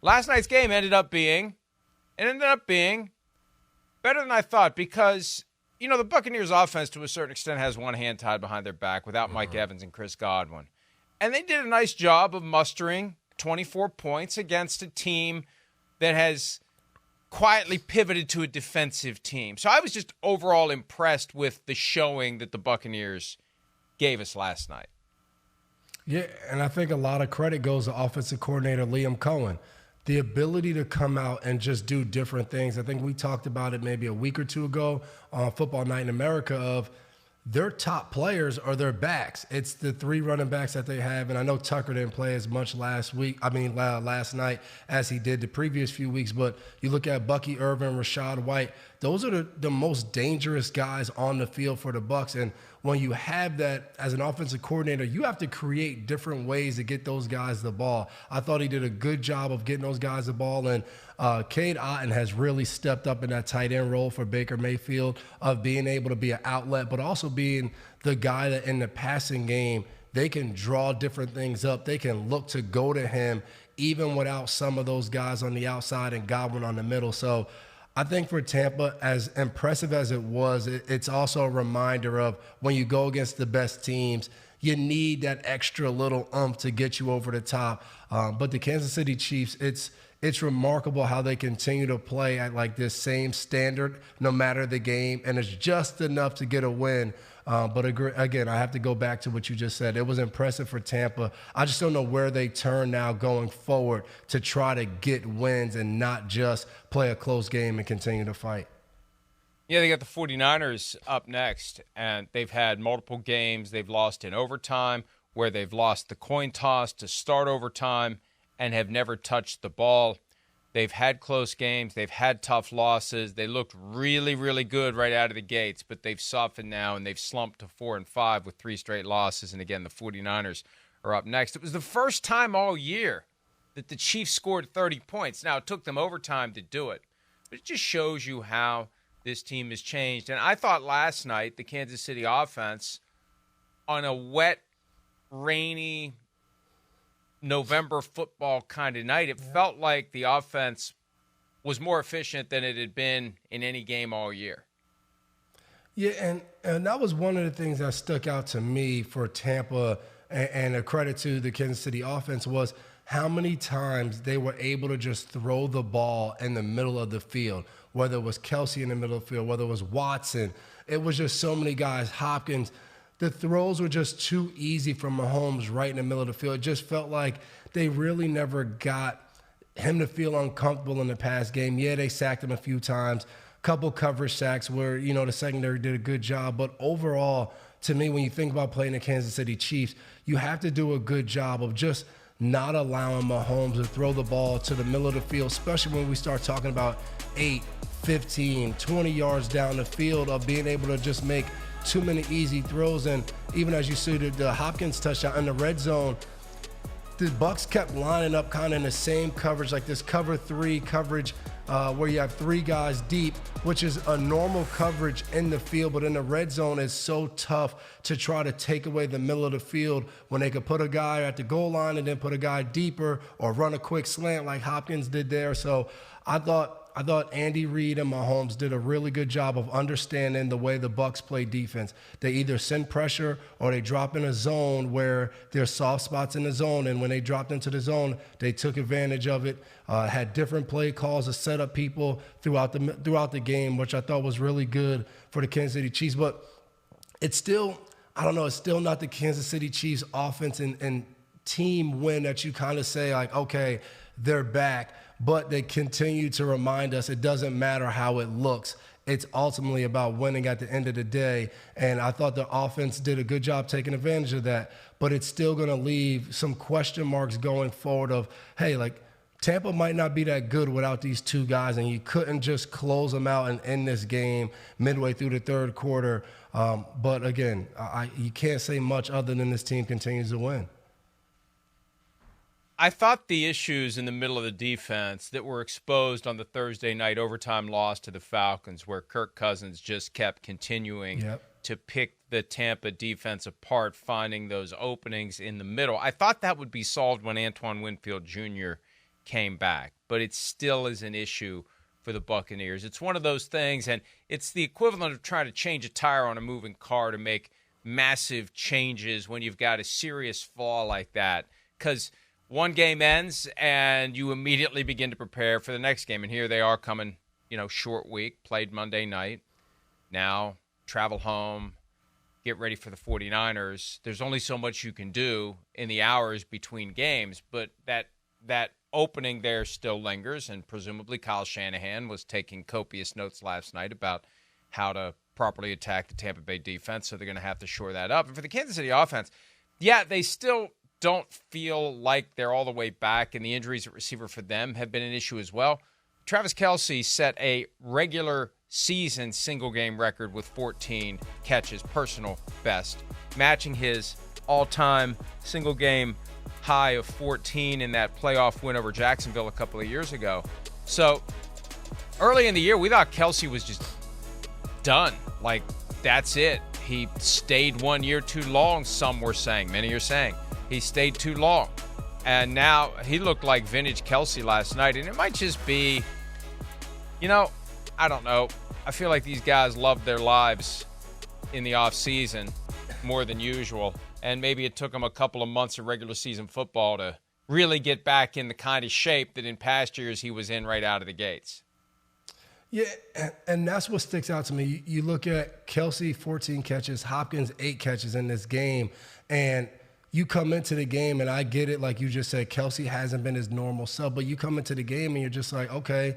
last night's game ended up being better than I thought because, the Buccaneers offense to a certain extent has one hand tied behind their back without Mike Evans and Chris Godwin. And they did a nice job of mustering 24 points against a team that has quietly pivoted to a defensive team. So I was just overall impressed with the showing that the Buccaneers gave us last night. Yeah, and I think a lot of credit goes to offensive coordinator Liam Cohen. The ability to come out and just do different things. I think we talked about it maybe a week or two ago on Football Night in America of their top players are their backs. It's the 3 running backs that they have, and I know Tucker didn't play as much last night as he did the previous few weeks, but you look at Bucky Irvin, Rashad White, those are the most dangerous guys on the field for the Bucs, and when you have that as an offensive coordinator, you have to create different ways to get those guys the ball. I thought he did a good job of getting those guys the ball, and Cade Otton has really stepped up in that tight end role for Baker Mayfield of being able to be an outlet, but also being the guy that in the passing game, they can draw different things up. They can look to go to him even without some of those guys on the outside and Godwin on the middle. So I think for Tampa, as impressive as it was, it's also a reminder of when you go against the best teams, you need that extra little oomph to get you over the top. But the Kansas City Chiefs, it's remarkable how they continue to play at like this same standard no matter the game, and it's just enough to get a win. But again, I have to go back to what you just said. It was impressive for Tampa. I just don't know where they turn now going forward to try to get wins and not just play a close game and continue to fight. Yeah, they got the 49ers up next, and they've had multiple games they've lost in overtime where they've lost the coin toss to start overtime and have never touched the ball. They've had close games. They've had tough losses. They looked really, really good right out of the gates, but they've softened now, and they've slumped to 4-5 with 3 straight losses. And again, the 49ers are up next. It was the first time all year that the Chiefs scored 30 points. Now, it took them overtime to do it, but it just shows you how this team has changed. And I thought last night the Kansas City offense, on a wet, rainy November football kind of night, it felt like the offense was more efficient than it had been in any game all year. Yeah, and that was one of the things that stuck out to me for Tampa, and a credit to the Kansas City offense, was how many times they were able to just throw the ball in the middle of the field, whether it was Kelce in the middle of the field, whether it was Watson. It was just so many guys, Hopkins. The throws were just too easy from Mahomes right in the middle of the field. It just felt like they really never got him to feel uncomfortable in the pass game. Yeah, they sacked him a few times, a couple coverage sacks where, the secondary did a good job. But overall, to me, when you think about playing the Kansas City Chiefs, you have to do a good job of just not allowing Mahomes to throw the ball to the middle of the field, especially when we start talking about 8, 15, 20 yards down the field, of being able to just make too many easy throws. And even as you see the Hopkins touchdown in the red zone, the Bucs kept lining up kind of in the same coverage, like this cover 3 coverage where you have 3 guys deep, which is a normal coverage in the field, but in the red zone it's so tough to try to take away the middle of the field when they could put a guy at the goal line and then put a guy deeper or run a quick slant like Hopkins did there. So I thought Andy Reid and Mahomes did a really good job of understanding the way the Bucs play defense. They either send pressure or they drop in a zone where there's soft spots in the zone, and when they dropped into the zone, they took advantage of it. Had different play calls to set up people throughout the game, which I thought was really good for the Kansas City Chiefs. But it's still, it's still not the Kansas City Chiefs offense and team win that you kind of say like, okay, they're back. But they continue to remind us it doesn't matter how it looks. It's ultimately about winning at the end of the day. And I thought the offense did a good job taking advantage of that. But it's still going to leave some question marks going forward of, hey, like Tampa might not be that good without these 2 guys, and you couldn't just close them out and end this game midway through the third quarter. But again, you can't say much other than this team continues to win. I thought the issues in the middle of the defense that were exposed on the Thursday night overtime loss to the Falcons, where Kirk Cousins just kept continuing to pick the Tampa defense apart, finding those openings in the middle. I thought that would be solved when Antoine Winfield Jr. came back, but it still is an issue for the Buccaneers. It's one of those things, and it's the equivalent of trying to change a tire on a moving car to make massive changes when you've got a serious flaw like that, because one game ends and you immediately begin to prepare for the next game. And here they are coming, short week, played Monday night. Now travel home, get ready for the 49ers. There's only so much you can do in the hours between games, but that opening there still lingers, and presumably Kyle Shanahan was taking copious notes last night about how to properly attack the Tampa Bay defense, so they're going to have to shore that up. And for the Kansas City offense, they still don't feel like they're all the way back, and the injuries at receiver for them have been an issue as well. Travis Kelce set a regular season single-game record with 14 catches, personal best, matching his all-time single-game high of 14 in that playoff win over Jacksonville a couple of years ago. So early in the year, we thought Kelce was just done. Like, that's it. He stayed 1 year too long, some were saying. Many are saying he stayed too long. And now he looked like vintage Kelce last night. And it might just be, I don't know. I feel like these guys love their lives in the offseason more than usual. And maybe it took him a couple of months of regular season football to really get back in the kind of shape that in past years he was in right out of the gates. Yeah, and that's what sticks out to me. You look at Kelce, 14 catches, Hopkins, 8 catches in this game, and you come into the game, and I get it, like you just said, Kelce hasn't been his normal self, but you come into the game and you're just like, okay,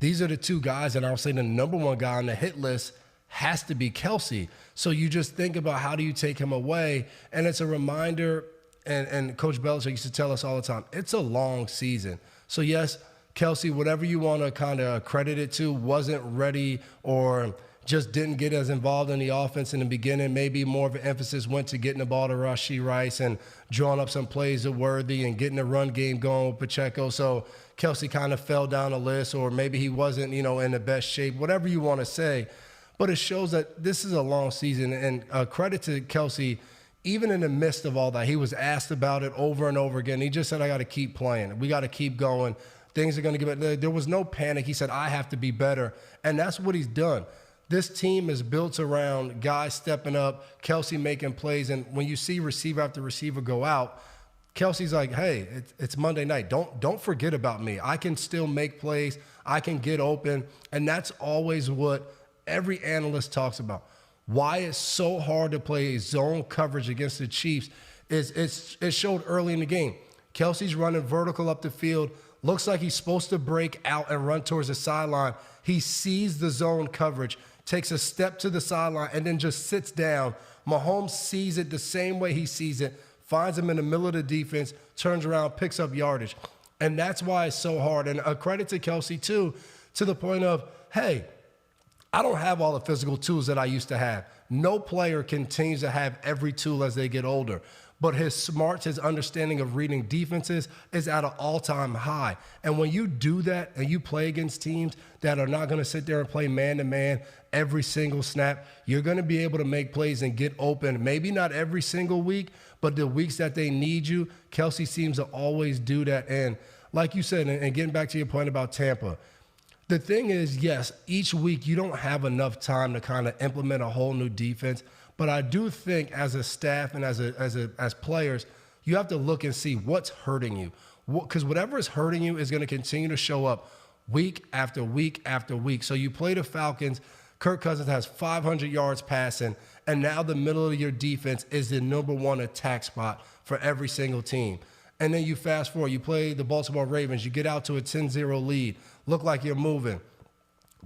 these are the two guys, and I'll say the number one guy on the hit list has to be Kelce. So you just think about how do you take him away, and it's a reminder, and Coach Belichick used to tell us all the time, it's a long season. So yes, Kelce, whatever you want to kind of credit it to, wasn't ready or just didn't get as involved in the offense in the beginning. Maybe more of an emphasis went to getting the ball to Rashee Rice and drawing up some plays to Worthy and getting the run game going with Pacheco. So Kelce kind of fell down the list, or maybe he wasn't, in the best shape, whatever you want to say. But it shows that this is a long season, and credit to Kelce, even in the midst of all that. He was asked about it over and over again. He just said, I got to keep playing. We got to keep going. Things are going to get better. There was no panic. He said, I have to be better. And that's what he's done. This team is built around guys stepping up, Kelce making plays. And when you see receiver after receiver go out, Kelce's like, hey, it's Monday night. Don't forget about me. I can still make plays. I can get open. And that's always what every analyst talks about. Why it's so hard to play zone coverage against the Chiefs is it showed early in the game. Kelce's running vertical up the field. Looks like he's supposed to break out and run towards the sideline. He sees the zone coverage, takes a step to the sideline, and then just sits down. Mahomes sees it the same way he sees it, finds him in the middle of the defense, turns around, picks up yardage. And that's why it's so hard. And a credit to Kelce, too, to the point of, hey, I don't have all the physical tools that I used to have. No player continues to have every tool as they get older. But his smarts, his understanding of reading defenses is at an all-time high. And when you do that and you play against teams that are not going to sit there and play man-to-man every single snap, you're going to be able to make plays and get open. Maybe not every single week, but the weeks that they need you, Kelce seems to always do that. And like you said, and getting back to your point about Tampa, the thing is, yes, each week you don't have enough time to kind of implement a whole new defense. But I do think as a staff and as players, you have to look and see what's hurting you. Because whatever is hurting you is going to continue to show up week after week after week. So you play the Falcons. Kirk Cousins has 500 yards passing, and now the middle of your defense is the number one attack spot for every single team. And then you fast forward. You play the Baltimore Ravens. You get out to a 10-0 lead. Look like you're moving.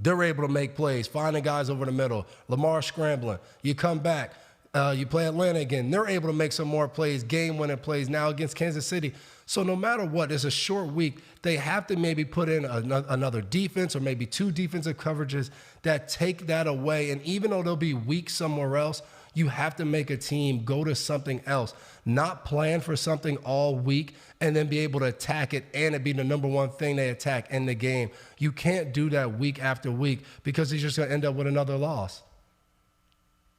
They're able to make plays, finding guys over the middle. Lamar scrambling. You come back. You play Atlanta again. They're able to make some more plays, game-winning plays now against Kansas City. So no matter what, it's a short week. They have to maybe put in another defense or maybe two defensive coverages that take that away. And even though they'll be weak somewhere else, you have to make a team go to something else, not plan for something all week and then be able to attack it and it be the number one thing they attack in the game. You can't do that week after week because he's just going to end up with another loss.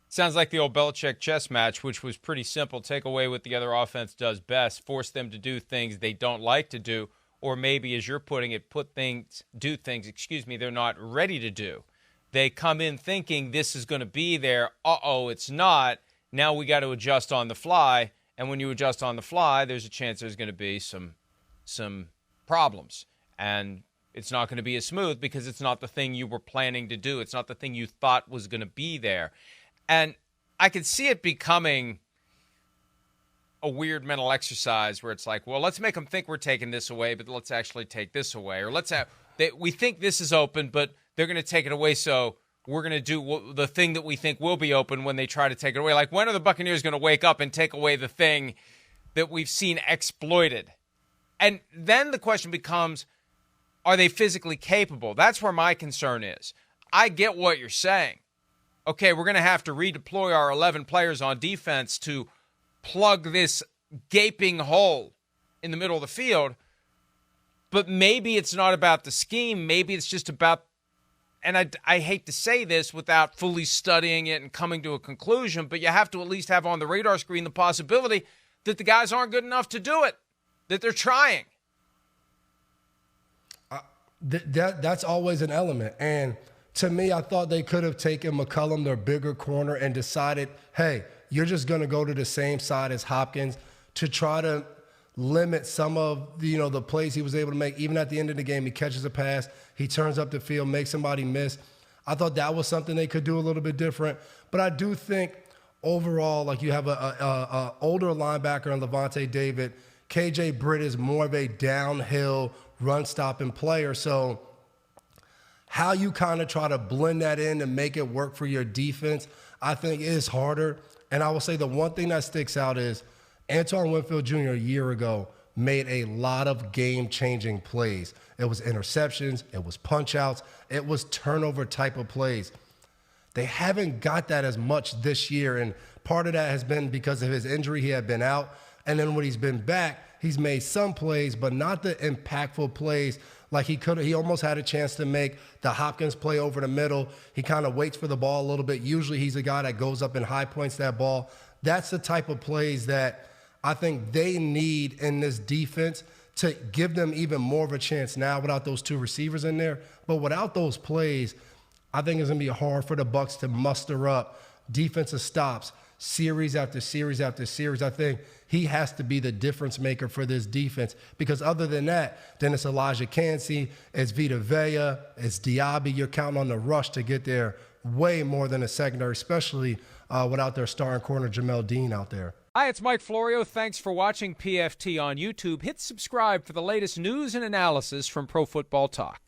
Sounds like the old Belichick chess match, which was pretty simple. Take away what the other offense does best, force them to do things they don't like to do, or maybe, as you're putting it, do things, they're not ready to do. They come in thinking this is going to be there. It's not. Now we got to adjust on the fly. And when you adjust on the fly, there's a chance there's going to be some problems. And it's not going to be as smooth because it's not the thing you were planning to do. It's not the thing you thought was going to be there. And I could see it becoming a weird mental exercise where it's like, well, let's make them think we're taking this away, but let's actually take this away. Or we think this is open, but they're going to take it away, so we're going to do the thing that we think will be open when they try to take it away. Like, when are the Buccaneers going to wake up and take away the thing that we've seen exploited? And then the question becomes, are they physically capable? That's where my concern is. I get what you're saying. Okay, we're going to have to redeploy our 11 players on defense to plug this gaping hole in the middle of the field. But maybe it's not about the scheme. Maybe it's just about, and I hate to say this without fully studying it and coming to a conclusion, but you have to at least have on the radar screen the possibility that the guys aren't good enough to do it, that they're trying. That's always an element. And to me, I thought they could have taken McCollum, their bigger corner, and decided, hey, you're just going to go to the same side as Hopkins to try to limit some of the plays he was able to make. Even at the end of the game, he catches a pass, he turns up the field, makes somebody miss. I thought that was something they could do a little bit different. But I do think overall, like, you have a older linebacker in Levante David. KJ Britt is more of a downhill run-stopping player. So how you kind of try to blend that in and make it work for your defense, I think is harder. And I will say the one thing that sticks out is Antoine Winfield Jr. a year ago made a lot of game-changing plays. It was interceptions, it was punch-outs, it was turnover type of plays. They haven't got that as much this year, and part of that has been because of his injury. He had been out, and then when he's been back, he's made some plays, but not the impactful plays like he could. He almost had a chance to make the Hopkins play over the middle. He kind of waits for the ball a little bit. Usually he's a guy that goes up and high points that ball. That's the type of plays that I think they need in this defense to give them even more of a chance now without those two receivers in there. But without those plays, I think it's going to be hard for the Bucs to muster up defensive stops, series after series after series. I think he has to be the difference maker for this defense, because other than that, then it's Elijah Cansey, it's Vita Vea, it's Diaby. You're counting on the rush to get there way more than a secondary, especially without their starting corner Jamel Dean out there. Hi, it's Mike Florio. Thanks for watching PFT on YouTube. Hit subscribe for the latest news and analysis from Pro Football Talk.